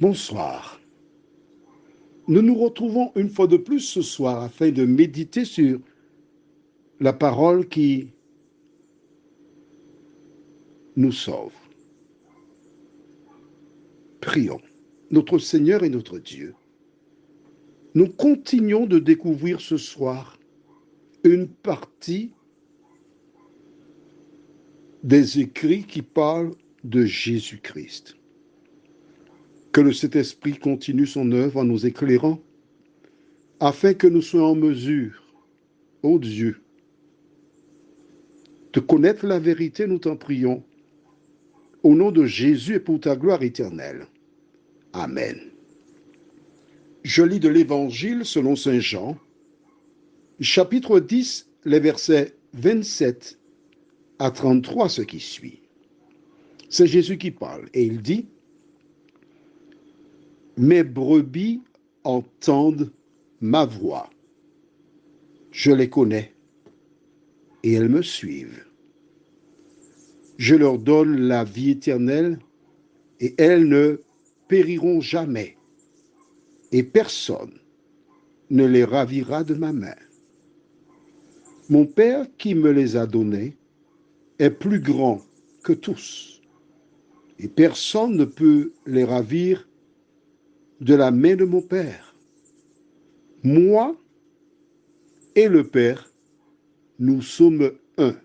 Bonsoir. Nous nous retrouvons une fois de plus ce soir afin de méditer sur la parole qui nous sauve. Prions. Notre Seigneur et notre Dieu, nous continuons de découvrir ce soir une partie des écrits qui parlent de Jésus-Christ. Que le Saint-Esprit continue son œuvre en nous éclairant, afin que nous soyons en mesure, ô Dieu, de connaître la vérité, nous t'en prions, au nom de Jésus et pour ta gloire éternelle. Amen. Je lis de l'Évangile selon saint Jean, chapitre 10, les versets 27 à 33, ce qui suit. C'est Jésus qui parle et il dit: « Mes brebis entendent ma voix. Je les connais et elles me suivent. Je leur donne la vie éternelle et elles ne périront jamais, et personne ne les ravira de ma main. Mon Père qui me les a donnés est plus grand que tous, et personne ne peut les ravir de la main de mon Père. Moi et le Père, nous sommes un. »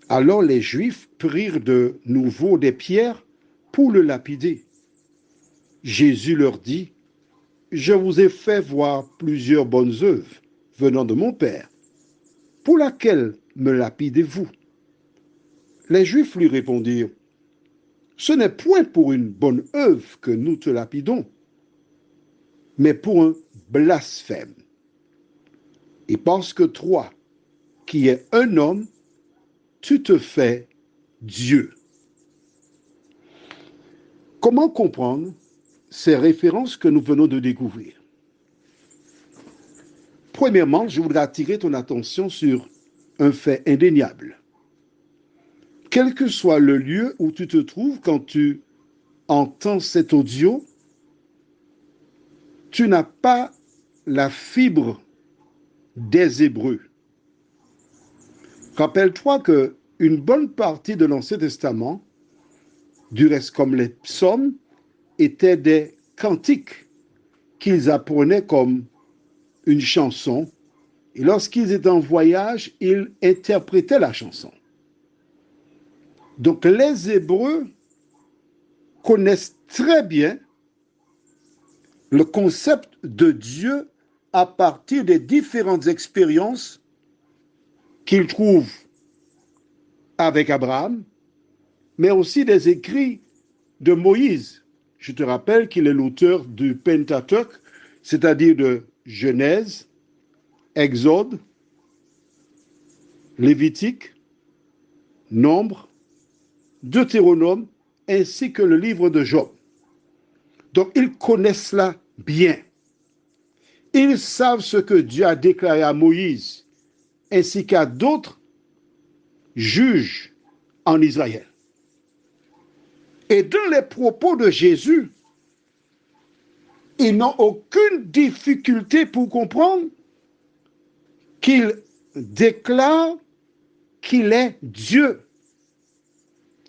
Alors les Juifs prirent de nouveau des pierres pour le lapider. Jésus leur dit: « Je vous ai fait voir plusieurs bonnes œuvres venant de mon Père. Pour laquelle me lapidez-vous » Les Juifs lui répondirent: « Ce n'est point pour une bonne œuvre que nous te lapidons, mais pour un blasphème. Et parce que toi, qui es un homme, tu te fais Dieu. » Comment comprendre ces références que nous venons de découvrir? Premièrement, je voudrais attirer ton attention sur un fait indéniable. Quel que soit le lieu où tu te trouves quand tu entends cet audio, tu n'as pas la fibre des Hébreux. Rappelle-toi qu'une bonne partie de l'Ancien Testament, du reste comme les psaumes, étaient des cantiques qu'ils apprenaient comme une chanson, et lorsqu'ils étaient en voyage, ils interprétaient la chanson. Donc les Hébreux connaissent très bien le concept de Dieu à partir des différentes expériences qu'ils trouvent avec Abraham, mais aussi des écrits de Moïse. Je te rappelle qu'il est l'auteur du Pentateuque, c'est-à-dire de Genèse, Exode, Lévitique, Nombre, Deutéronome, ainsi que le livre de Job. Donc ils connaissent cela bien. Ils savent ce que Dieu a déclaré à Moïse, ainsi qu'à d'autres juges en Israël. Et dans les propos de Jésus, ils n'ont aucune difficulté pour comprendre qu'il déclare qu'il est Dieu.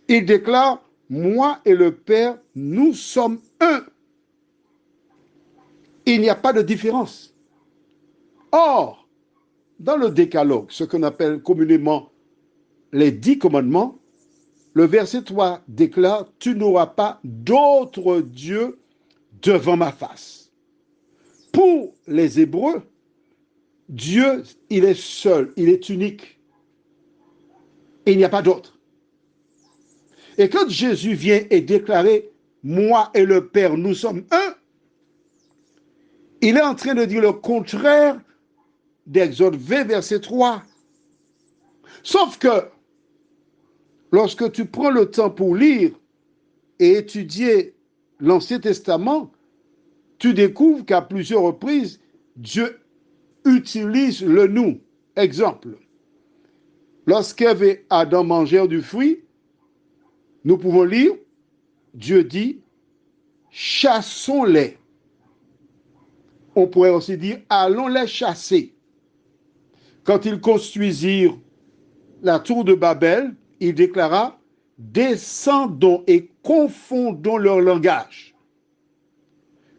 Il déclare: « Moi et le Père, nous sommes un. » Il n'y a pas de différence. Or, dans le Décalogue, ce qu'on appelle communément les 10 commandements, le verset 3 déclare: « Tu n'auras pas d'autre Dieu devant ma face. » Pour les Hébreux, Dieu, il est seul, il est unique. Et il n'y a pas d'autre. Et quand Jésus vient et déclare « Moi et le Père, nous sommes un », il est en train de dire le contraire d'Exode 20, verset 3. Sauf que, lorsque tu prends le temps pour lire et étudier l'Ancien Testament, tu découvres qu'à plusieurs reprises, Dieu utilise le nous. Exemple, lorsqu'Ève et Adam mangèrent du fruit, nous pouvons lire, Dieu dit: chassons-les. On pourrait aussi dire, allons les chasser. Quand ils construisirent la tour de Babel, il déclara, descendons et confondons leur langage.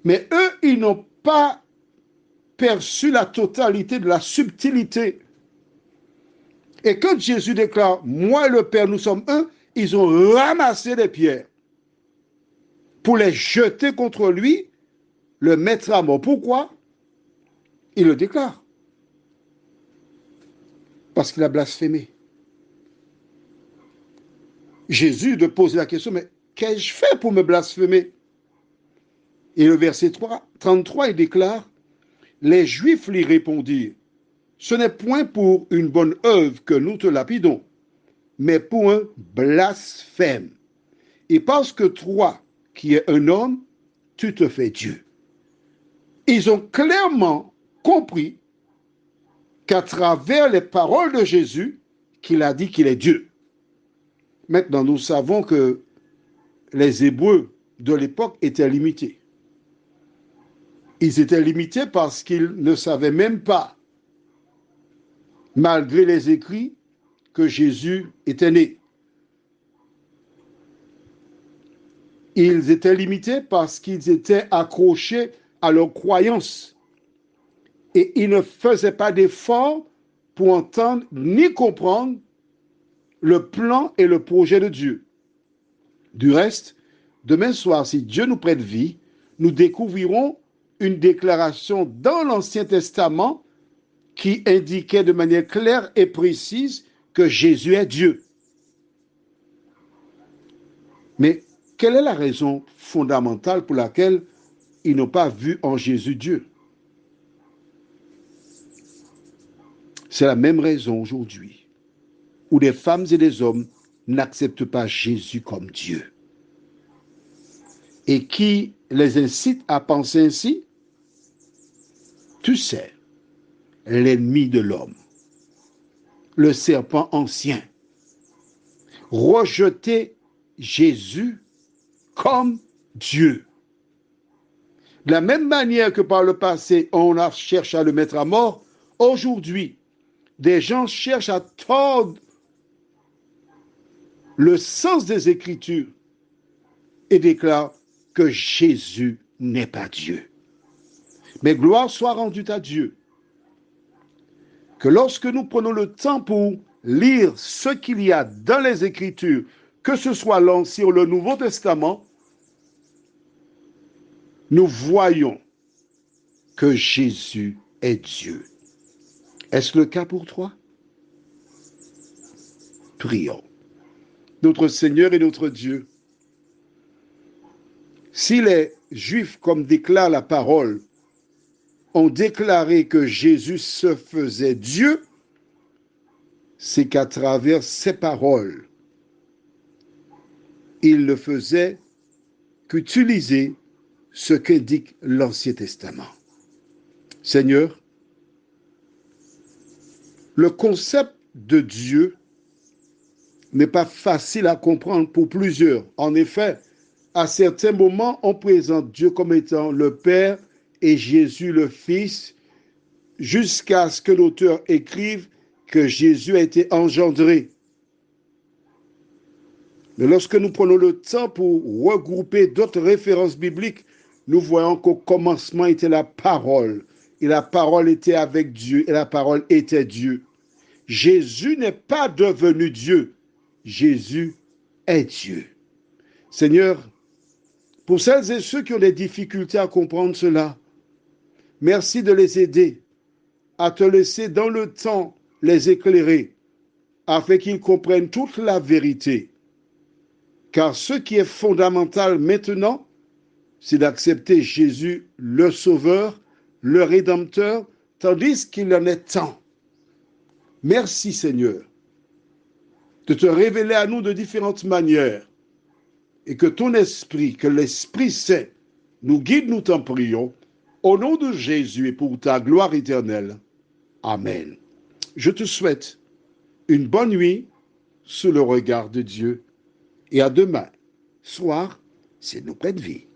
Mais eux, ils n'ont pas perçu la totalité de la subtilité. Et quand Jésus déclare, moi et le Père, nous sommes un, ils ont ramassé des pierres pour les jeter contre lui, le mettre à mort. Pourquoi? Il le déclare. Parce qu'il a blasphémé. Jésus de poser la question, mais qu'ai-je fait pour me blasphémer? Et le verset 33, il déclare, les Juifs lui répondirent, ce n'est point pour une bonne œuvre que nous te lapidons, mais pour un blasphème. Et parce que toi, qui es un homme, tu te fais Dieu. Ils ont clairement compris qu'à travers les paroles de Jésus, qu'il a dit qu'il est Dieu. Maintenant, nous savons que les Hébreux de l'époque étaient limités. Ils étaient limités parce qu'ils ne savaient même pas, malgré les écrits, que Jésus était né. Ils étaient limités parce qu'ils étaient accrochés à leurs croyances. Et ils ne faisaient pas d'efforts pour entendre ni comprendre le plan et le projet de Dieu. Du reste, demain soir, si Dieu nous prête vie, nous découvrirons une déclaration dans l'Ancien Testament qui indiquait de manière claire et précise que Jésus est Dieu. Mais quelle est la raison fondamentale pour laquelle ils n'ont pas vu en Jésus Dieu? C'est la même raison aujourd'hui, où des femmes et des hommes n'acceptent pas Jésus comme Dieu. Et qui les incite à penser ainsi? Tu sais, l'ennemi de l'homme, le serpent ancien, rejeter Jésus comme Dieu. De la même manière que par le passé, on a cherché à le mettre à mort, aujourd'hui, des gens cherchent à tordre le sens des Écritures et déclarent que Jésus n'est pas Dieu. Mais gloire soit rendue à Dieu, que lorsque nous prenons le temps pour lire ce qu'il y a dans les Écritures, que ce soit l'Ancien ou le Nouveau Testament, nous voyons que Jésus est Dieu. Est-ce le cas pour toi? Prions. Notre Seigneur et notre Dieu, si les Juifs, comme déclare la parole, ont déclaré que Jésus se faisait Dieu, c'est qu'à travers ces paroles, il ne faisait qu'utiliser ce qu'indique l'Ancien Testament. Seigneur, le concept de Dieu n'est pas facile à comprendre pour plusieurs. En effet, à certains moments, on présente Dieu comme étant le Père et Jésus le Fils, jusqu'à ce que l'auteur écrive que Jésus a été engendré. Mais lorsque nous prenons le temps pour regrouper d'autres références bibliques, nous voyons qu'au commencement était la parole, et la parole était avec Dieu, et la parole était Dieu. Jésus n'est pas devenu Dieu, Jésus est Dieu. Seigneur, pour celles et ceux qui ont des difficultés à comprendre cela, merci de les aider à te laisser dans le temps les éclairer, afin qu'ils comprennent toute la vérité. Car ce qui est fondamental maintenant, c'est d'accepter Jésus le Sauveur, le Rédempteur, tandis qu'il en est temps. Merci Seigneur de te révéler à nous de différentes manières et que ton esprit, que l'Esprit Saint nous guide, nous t'en prions, au nom de Jésus et pour ta gloire éternelle. Amen. Je te souhaite une bonne nuit sous le regard de Dieu et à demain soir, s'il nous prête vie.